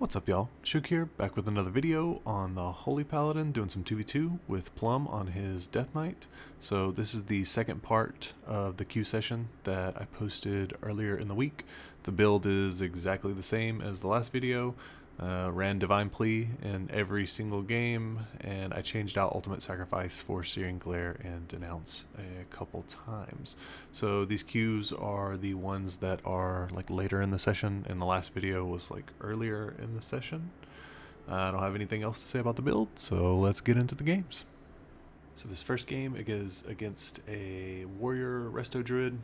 What's up, y'all? Shook here, back with another video on the Holy Paladin, doing some 2v2 with Plum on his Death Knight. So this is the second part of the Q session that I posted earlier in the week. The build is exactly the same as the last video. Ran Divine Plea in every single game, and I changed out Ultimate Sacrifice for Searing Glare and Denounce a couple times. So these Qs are the ones that are like later in the session, and the last video was like earlier in the session. I don't have anything else to say about the build, so let's get into the games. So this first game is against a Warrior Resto Druid,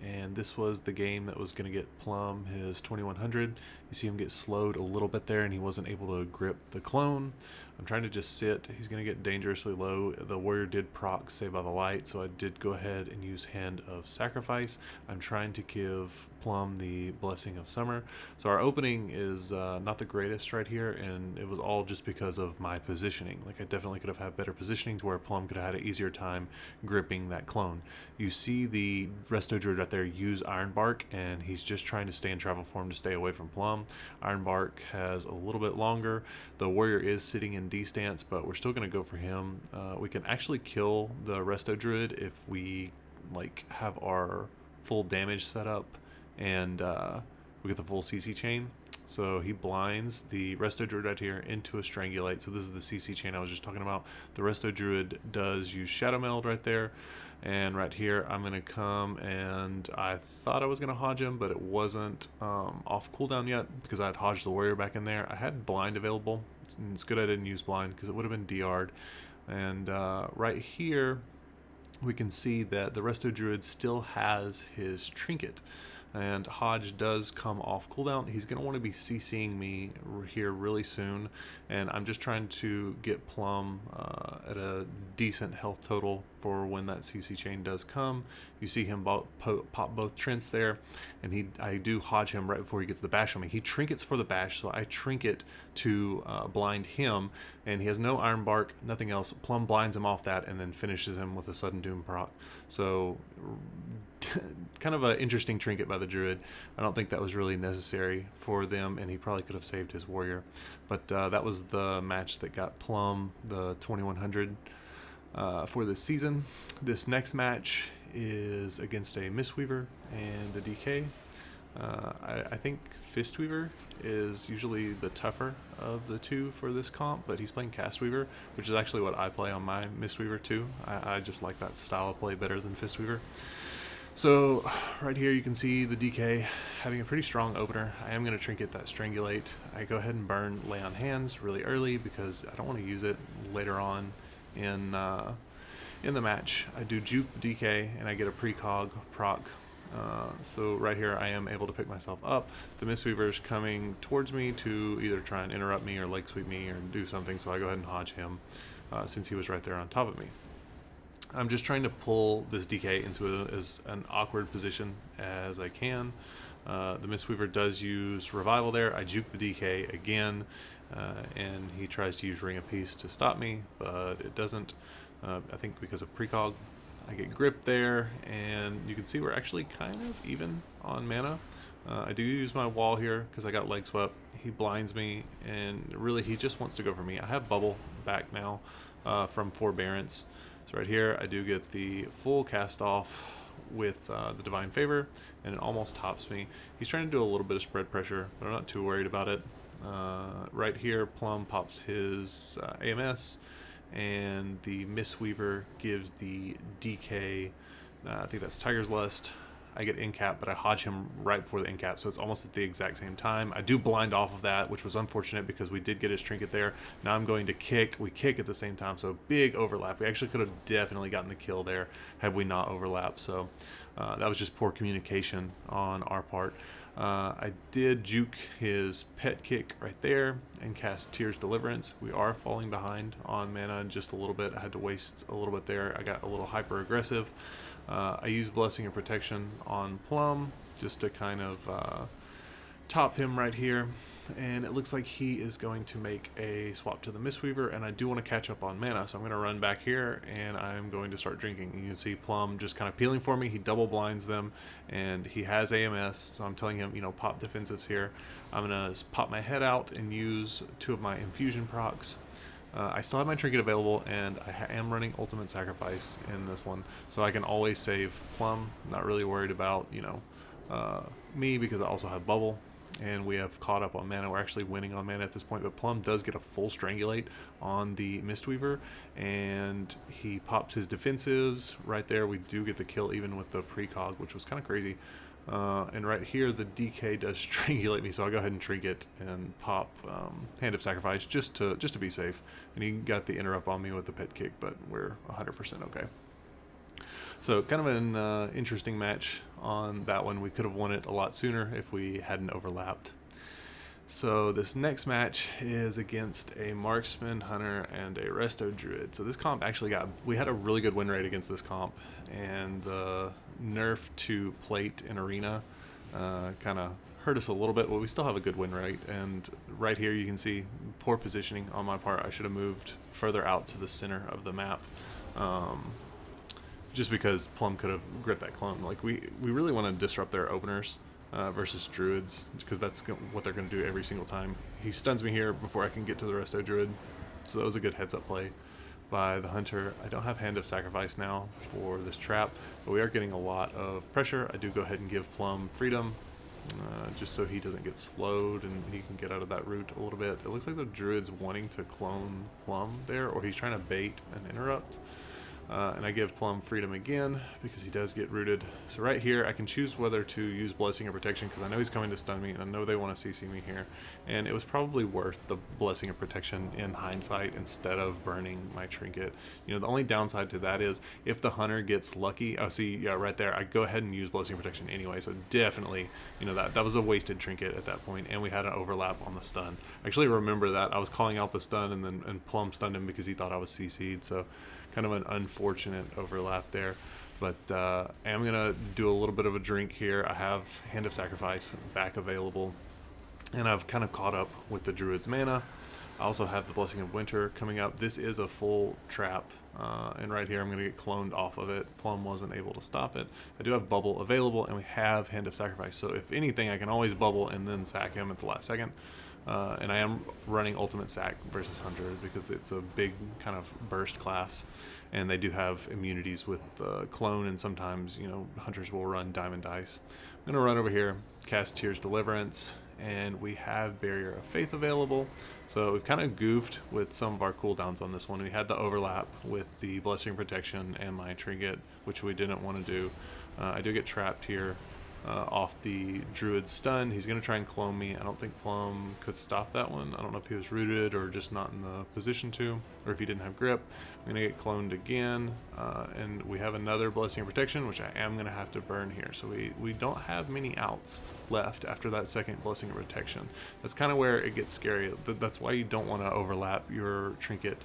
and this was the game that was going to get Plum his 2100. You see him get slowed a little bit there, and he wasn't able to grip the clone. I'm trying to just sit. He's going to get dangerously low. The Warrior did proc Saved by the Light, so I did go ahead and use Hand of Sacrifice. I'm trying to give Plum the Blessing of Summer. So our opening is not the greatest right here, and it was all just because of my positioning. Like, I definitely could have had better positioning to where Plum could have had an easier time gripping that clone. You see the Resto Druid right there use Ironbark, and he's just trying to stay in travel form to stay away from Plum. Ironbark has a little bit longer. The Warrior is sitting in D stance, but we're still going to go for him. We can actually kill the Resto Druid if we like have our full damage set up, and we get the full CC chain. So he blinds the Resto Druid right here into a Strangulate. So this is the CC chain I was just talking about. The Resto Druid does use Shadow Meld right there. And right here, I'm going to come, and I thought I was going to Hodge him, but it wasn't off cooldown yet because I had Hodged the Warrior back in there. I had Blind available. It's good I didn't use Blind because it would have been DR'd. And right here, we can see that the Resto Druid still has his Trinket. And Hodge does come off cooldown. He's going to want to be CCing me here really soon, and I'm just trying to get Plum at a decent health total for when that CC chain does come. You see him pop both Trints there, and I do Hodge him right before he gets the bash on me. He trinkets for the bash, so I trinket to blind him, and he has no Ironbark, nothing else. Plum blinds him off that and then finishes him with a Sudden Doom proc. So kind of an interesting trinket by the Druid. I don't think that was really necessary for them, and he probably could have saved his Warrior. But that was the match that got Plum the 2100 for this season. This next match is against a Mistweaver and a DK. I think Fistweaver is usually the tougher of the two for this comp, but he's playing Castweaver, which is actually what I play on my Mistweaver too. I just like that style of play better than Fistweaver. So right here you can see the DK having a pretty strong opener. I am going to trinket that Strangulate. I go ahead and burn Lay on Hands really early because I don't want to use it later on in the match. I do juke the DK and I get a precog proc. So right here I am able to pick myself up. The Mistweaver is coming towards me to either try and interrupt me or leg sweep me or do something, so I go ahead and Hodge him since he was right there on top of me. I'm just trying to pull this DK into as an awkward position as I can. The Mistweaver does use Revival there. I juke the DK again, and he tries to use Ring of Peace to stop me, but it doesn't. I think because of precog. I get gripped there, and you can see we're actually kind of even on mana. I do use my wall here because I got leg swept. He blinds me, and really he just wants to go for me. I have bubble back now from Forbearance. So right here I do get the full cast off with the Divine Favor, and it almost tops me. He's trying to do a little bit of spread pressure, but I'm not too worried about it. Right here Plum pops his AMS, and the Mistweaver gives the DK, I think that's Tiger's Lust. I get incap, but I Hodge him right before the incap, so it's almost at the exact same time. I do blind off of that, which was unfortunate because we did get his trinket there. Now I'm going to kick. We kick at the same time, so big overlap. We actually could have definitely gotten the kill there had we not overlapped, so that was just poor communication on our part. I did juke his pet kick right there and cast Tears Deliverance. We are falling behind on mana just a little bit. I had to waste a little bit there. I got a little hyper aggressive. I used Blessing of Protection on Plum just to kind of top him right here. and it looks like he is going to make a swap to the Mistweaver, and I do want to catch up on mana, so I'm going to run back here and I'm going to start drinking. You can see Plum just kind of peeling for me. He double blinds them, and he has AMS, so I'm telling him, you know, pop defensives here. I'm going to pop my head out and use 2 of my infusion procs. I still have my trinket available, and I am running ultimate sacrifice in this one, so I can always save Plum. Not really worried about, you know, me, because I also have bubble. And we have caught up on mana. We're actually winning on mana at this point, but Plum does get a full strangulate on the Mistweaver, and he pops his defensives right there. We do get the kill even with the precog, which was kind of crazy. And right here, the DK does strangulate me, so I'll go ahead and trinket and pop Hand of Sacrifice just to be safe. And he got the interrupt on me with the pet kick, but we're 100% okay. So kind of an interesting match on that one. We could have won it a lot sooner if we hadn't overlapped. So this next match is against a Marksman Hunter and a Resto Druid. So this comp actually we had a really good win rate against this comp, and the nerf to plate in arena kind of hurt us a little bit, but we still have a good win rate. And right here you can see poor positioning on my part. I should have moved further out to the center of the map. Just because Plum could have gripped that clone. Like, we really want to disrupt their openers versus Druids, because that's what they're going to do every single time. He stuns me here before I can get to the Resto Druid, so that was a good heads-up play by the Hunter. I don't have Hand of Sacrifice now for this trap, but we are getting a lot of pressure. I do go ahead and give Plum freedom, just so he doesn't get slowed and he can get out of that route a little bit. It looks like the Druid's wanting to clone Plum there, or he's trying to bait an interrupt. And I give Plum freedom again because he does get rooted. So right here I can choose whether to use Blessing of Protection, because I know he's coming to stun me and I know they want to CC me here, and it was probably worth the Blessing of Protection in hindsight instead of burning my trinket. You know, the only downside to that is if the Hunter gets lucky. Oh, see, yeah, right there, I go ahead and use Blessing of Protection anyway, so definitely, you know, that was a wasted trinket at that point, and we had an overlap on the stun. I actually remember that I was calling out the stun, and Plum stunned him because he thought I was CC'd, so kind of an unfortunate overlap there. But I am gonna do a little bit of a drink here. I have Hand of Sacrifice back available, and I've kind of caught up with the Druid's mana. I also have the Blessing of Winter coming up. This is a full trap, and right here I'm gonna get cloned off of it. Plum wasn't able to stop it. I do have bubble available, and we have Hand of Sacrifice, so if anything I can always bubble and then sack him at the last second. And I am running Ultimate Sack versus Hunter because it's a big kind of burst class, and they do have immunities with the clone, and sometimes, you know, Hunters will run Diamond Dice. I'm going to run over here, cast Tears Deliverance, and we have Barrier of Faith available. So we've kind of goofed with some of our cooldowns on this one. We had the overlap with the Blessing Protection and my Trinket, which we didn't want to do. I do get trapped here. Off the Druid stun. He's going to try and clone me. I don't think Plum could stop that one. I don't know if he was rooted or just not in the position to, or if he didn't have grip. I'm going to get cloned again, and we have another Blessing of Protection, which I am going to have to burn here. So we don't have many outs left after that second Blessing of Protection. That's kind of where it gets scary. That's why you don't want to overlap your Trinket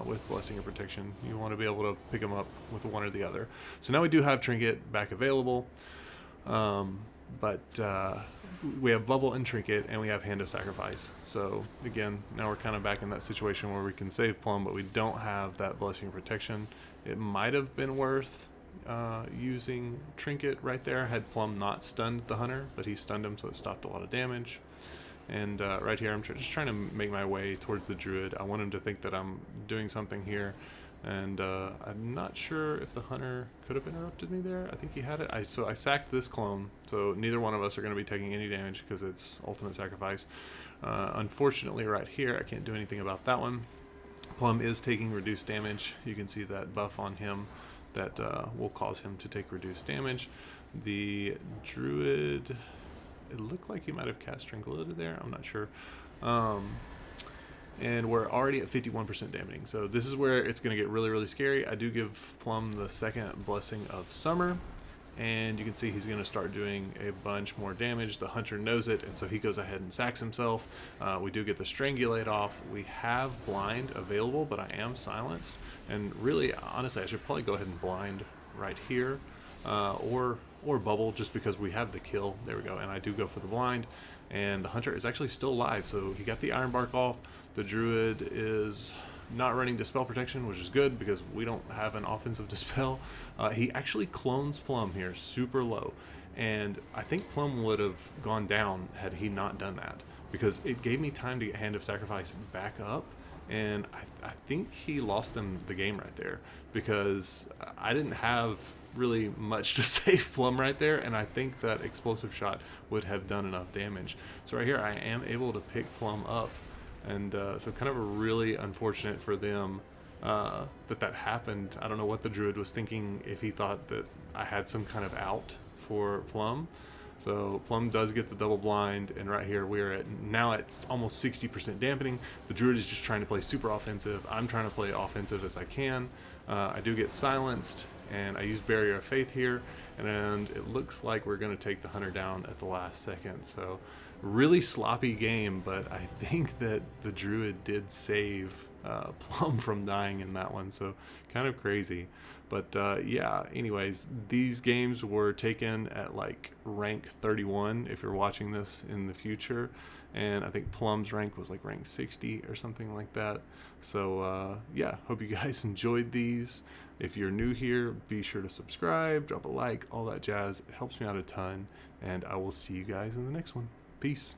with Blessing of Protection. You want to be able to pick them up with one or the other. So now we do have Trinket back available. But we have Bubble and Trinket, and we have Hand of Sacrifice. So again, now we're kind of back in that situation where we can save Plum, but we don't have that Blessing of Protection. It might have been worth using Trinket right there had Plum not stunned the Hunter, but he stunned him, so it stopped a lot of damage. And right here I'm just trying to make my way towards the Druid. I want him to think that I'm doing something here. And I'm not sure if the Hunter could have interrupted me there. I think he had it. So I sacked this clone, so neither one of us are going to be taking any damage because it's Ultimate Sacrifice. Unfortunately, right here, I can't do anything about that one. Plum is taking reduced damage. You can see that buff on him that will cause him to take reduced damage. The Druid, it looked like he might have cast Tranquility there. I'm not sure. And we're already at 51% damaging, so this is where it's going to get really, really scary. I do give Plum the second Blessing of Summer, and you can see he's going to start doing a bunch more damage. The Hunter knows it, and so he goes ahead and sacks himself. We do get the Strangulate off. We have Blind available, but I am silenced, and really, honestly, I should probably go ahead and Blind right here, or Bubble, just because we have the kill. There we go, and I do go for the Blind. and the hunter is actually still alive. So he got the iron bark off. The druid is not running dispel protection, which is good because we don't have an offensive dispel. He actually clones Plum here super low, and I think Plum would have gone down had he not done that, because it gave me time to get Hand of Sacrifice back up, and I think he lost them the game right there, because I didn't have really much to save Plum right there, and I think that explosive shot would have done enough damage. So right here I am able to pick Plum up, and so kind of a really unfortunate for them that happened. I don't know what the druid was thinking, if he thought that I had some kind of out for Plum. So Plum does get the double blind, and right here we're at, now it's almost 60% dampening. The druid is just trying to play super offensive. I'm trying to play offensive as I can. I do get silenced, and I use Barrier of Faith here, and it looks like we're going to take the hunter down at the last second. So really sloppy game, but I think that the druid did save Plum from dying in that one, so kind of crazy. But yeah, anyways, these games were taken at like rank 31 if you're watching this in the future, and I think Plum's rank was like rank 60 or something like that. So yeah, hope you guys enjoyed these. If you're new here, be sure to subscribe, drop a like, all that jazz. It helps me out a ton, and I will see you guys in the next one. Peace.